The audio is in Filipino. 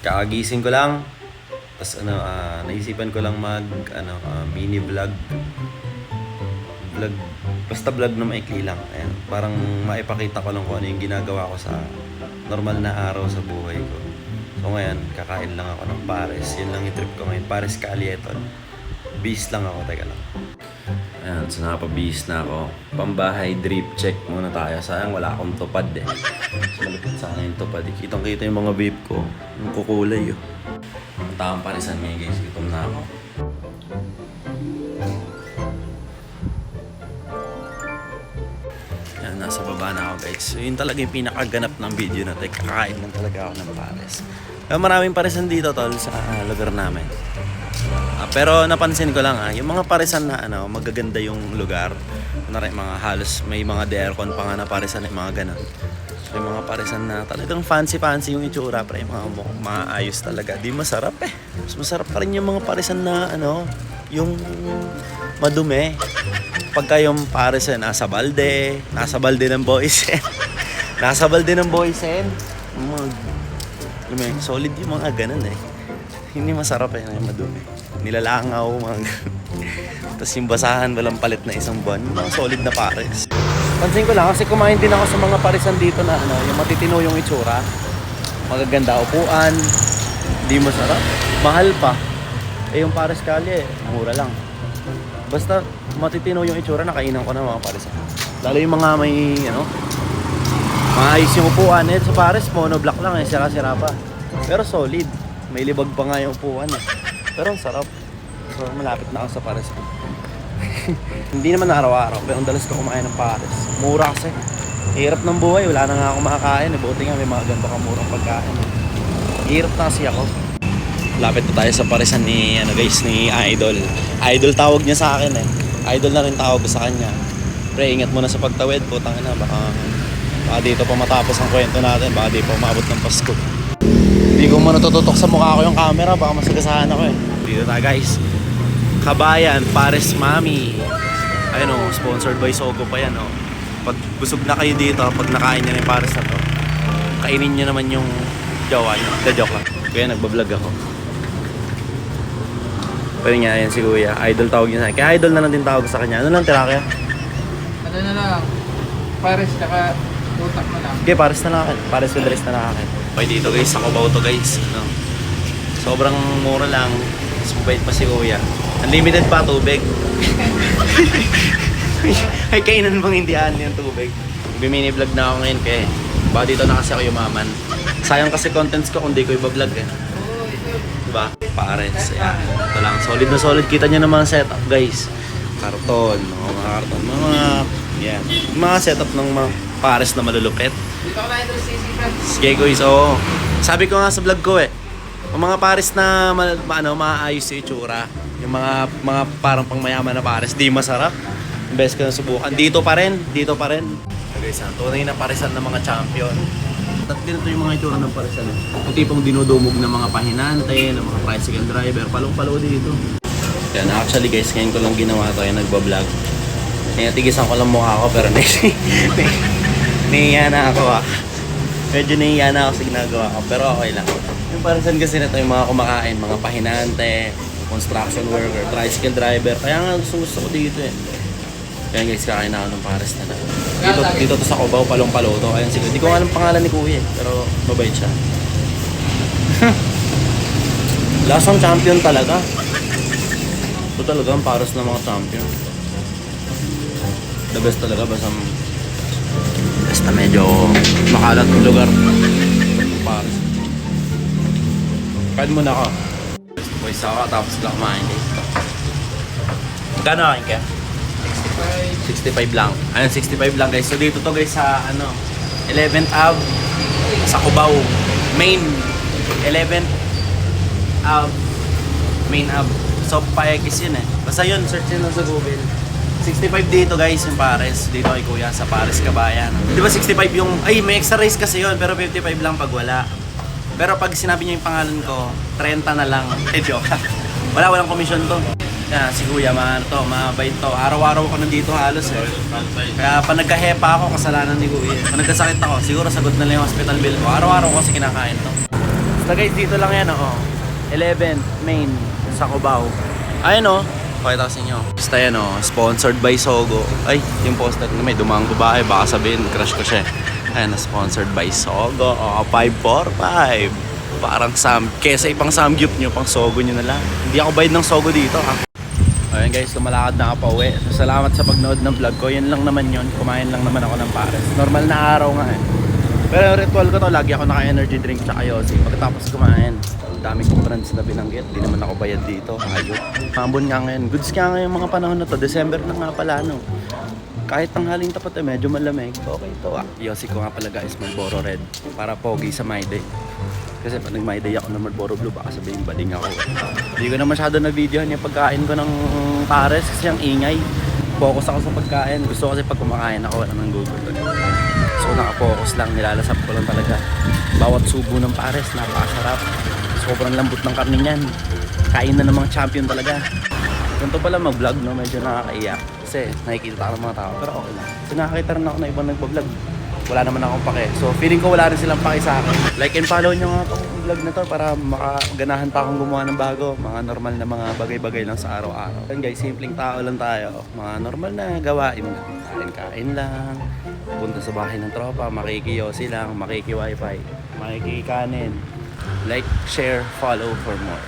Kakagising ko lang. Tapos naisipan ko lang mini vlog. Vlog, basta vlog na maikli lang. Ayan, parang maipakita ko lang kung ano yung ginagawa ko sa normal na araw sa buhay ko. So ngayon, kakain lang ako ng pares. Yun lang yung trip ko ngayon. Pares Calieton. Bis lang ako, teka lang. Ayan, so nakapabihis na ako. Pambahay drip check muna tayo. Sayang wala akong tupad eh. So malapit sana yung tupad eh. Kitang-kita yung mga vape ko. Yung kukulay oh. Ang tamang parisan ngayon guys. Gutom na ako. Ayan, nasa baba na ako guys. So yun talaga yung pinakaganap ng video na ito. Kakain lang talaga ako ng pares. Maraming parisan dito tol sa lugar namin. Pero napansin ko lang yung mga parisan na magaganda yung lugar. Kunwari mga halos may mga aircon pa nga na parisan yung mga ganun. May mga parisan na talagang fancy yung itsura, pre, mga ayos talaga. Di masarap eh. Mas masarap pa rin yung mga parisan na yung madumi. Pagka yung parisan nasa balde ng boysen. Nasa balde ng boysen. Solid yung mga ganun eh. Hindi masarap eh, yung madumi. Nilalangaw, mga tapos yung basahan, walang palit na isang buwan. Mga solid na pares. Pansin ko lang kasi kumain din ako sa mga parisan dito na yung matitino yung itsura. Magaganda upuan, hindi masarap, mahal pa. Eh yung pares kalye, mura lang. Basta matitino yung itsura, nakainan ko na mga parisan. Lalo yung mga may maayos yung upuan. Sa pares, monoblock lang sira-sira pa. Pero solid. May libag pa nga yung upuan eh. Pero ang sarap. So malapit na ako sa pares. Hindi naman araw-araw, pero ang dalas ko kumain ng pares. Mura kasi. Hirap ng buhay, wala na nga ako makakain. Buti nga may mga ganito kamurang pagkain. Hirap na kasi ako. Lapit na tayo sa parisan ni ni Idol. Idol tawag niya sa akin eh. Idol na rin tawag ko sa kanya. Pre, ingat mo na sa pagtawid. Putang ina, baka dito pa matapos ang kwento natin. Baka di pa umabot ng Pasko. Hindi ko muna tututok sa mukha ko yung camera. Baka masagasahan ako eh. Dito tayo guys. Kabayan, Pares Mami. Ayun o, sponsored by Sogo pa yan o. Pag busog na kayo dito, pag nakain nyo na yung pares na to, kainin nyo naman yung jawa nyo. Joke lang. Kaya nagbablog ako. Pero nga, yan si Kuya. Idol tawag niya sa akin. Kaya idol na lang din tawag sa kanya. Ano lang tira kaya? Ano na lang, pares tsaka utak na lang. Okay, pares na lang akin. Pares with rest na lang akin. Okay, dito guys, sa Cubao to guys. Sobrang mura lang. Mas mabait pa si Kuya. Unlimited pa tubig. Ay, kainan bang hindi yung tubig? Bimini vlog na ako ngayon kaya baka dito na kasi ako yumaman. Sayang kasi contents ko kung di ko iba-vlog eh. Diba? Pares. Ayan. Ito lang. Solid na solid. Kita nyo naman setup guys. Karton. Mga karton. Yan. Mga setup ng mga pares na malulupit. Dito ko na ito si Sipan. Sige guys, oo. Sabi ko nga sa vlog ko ang mga pares na maayos yung itsura. Yung mga parang pangmayaman na pares, di masarap. Imbes ko na subukan. Dito pa rin. Okay, tunay na parisan ng mga champion. At ganito yung mga itsura ng parisan. Yung tipong dinudumog ng mga pahinante, ng mga tricycle driver, palong-palo dito. Yan, actually guys, ngayon ko lang ginawa ito, yung nagbablog. Kaya tigisan ko lang mukha ko, pero nahiya na ako Medyo nahiya na ako sa ginagawa ko, pero okay lang. Yung parisan kasi nito yung mga kumakain, mga pahinante, construction worker, tricycle driver. Kaya nga gusto ko dito eh. Kaya guys, kakain na ako ng pares na dito to sa Cubao, palong-palo to. Ayan siguro. Hindi ko nga alam pangalan ni Kuya pero mabait siya. Lasang champion talaga. Ito talaga ang pares ng mga champion. The best talaga, basta medyo makalat ng lugar. Pares. Kain muna ako. Boys ako, tapos lang kumain dito. Magkano kain kaya? 65 lang. Ayun, 65 lang guys. So dito to guys sa 11th Ave sa Cubao. Main 11th Ave. Main Ave. So Paekis yun eh. Basta yun, search nyo sa Google. 65 dito guys yung pares. Dito kay Kuya sa Pares Kabayan. Di ba 65 yung, ay may extra rice kasi yun, pero 55 lang pag wala. Pero pag sinabi niya yung pangalan ko, 30 na lang. Joke. Walang komisyon to. Yeah, si Kuya, mabait to. Araw-araw ako nandito halos eh. Kaya pa nagkahepa ako, kasalanan ni Kuya. Pa nagkasakit ako, siguro sagot na lang yung hospital bill ko. Araw-araw ko kasi kinakain to. Basta guys, dito lang yan, 11th Main sa Cubao. Ayun pakita ko sa inyo. Basta yan sponsored by Sogo. Ay, yung poster na may dumang babae, baka sabihin, crush ko siya. Ayun, sponsored by Sogo. 545. Parang kesa ipang samgyup nyo, pang Sogo nyo na lang. Hindi ako bayad ng Sogo dito, ha. Ayun guys, lumalakad na ako pa uwi. So, salamat sa pagnood ng vlog ko. Yan lang naman yun. Kumain lang naman ako ng pares. Normal na araw nga eh. Pero yung ritual ko to, lagi ako naka-energy drink tsaka yosi. Pagkatapos kumain, dami kong brands na binanggit. Di naman ako bayad dito. Ayun. Mambon nga ngayon. Goods nga ngayon mga panahon na to. December na nga pala, no. Kahit tanghaling tapat medyo malamig. Okay to, Yosi ko nga pala guys, Marlboro Red. Para pogi sa my day. Kasi pag nag-my day ako ng Marlboro Blue, baka sabihin baling ako. Hindi ko na masyado na-videohan yung pagkain ko ng pares kasi ang ingay. Focus ako sa pagkain. Gusto ko kasi pag kumakain ako, wala nang Google. So naka-focus lang, nilalasap ko lang talaga. Bawat subo ng pares, napakasarap. Sobrang lambot ng karne niyan. Kain na ng mga champion talaga. Ganito pala mag-vlog, no? Medyo nakakaiyak. Kasi nakikita ako ng mga tao, pero okay lang. Kasi nakakita rin ako na ibang nagbablog. Wala naman akong pake. So feeling ko wala rin silang pake sa akin. Like and follow nyo nga itong vlog na to para makaganahan pa akong gumawa ng bago. Mga normal na mga bagay-bagay lang sa araw-araw. And guys, simpleng tao lang tayo. Mga normal na gawain lang. Kain-kain lang. Punta sa bahay ng tropa. Makikiyosi lang. Makiki-wifi. Makikikanin. Like, share, follow for more.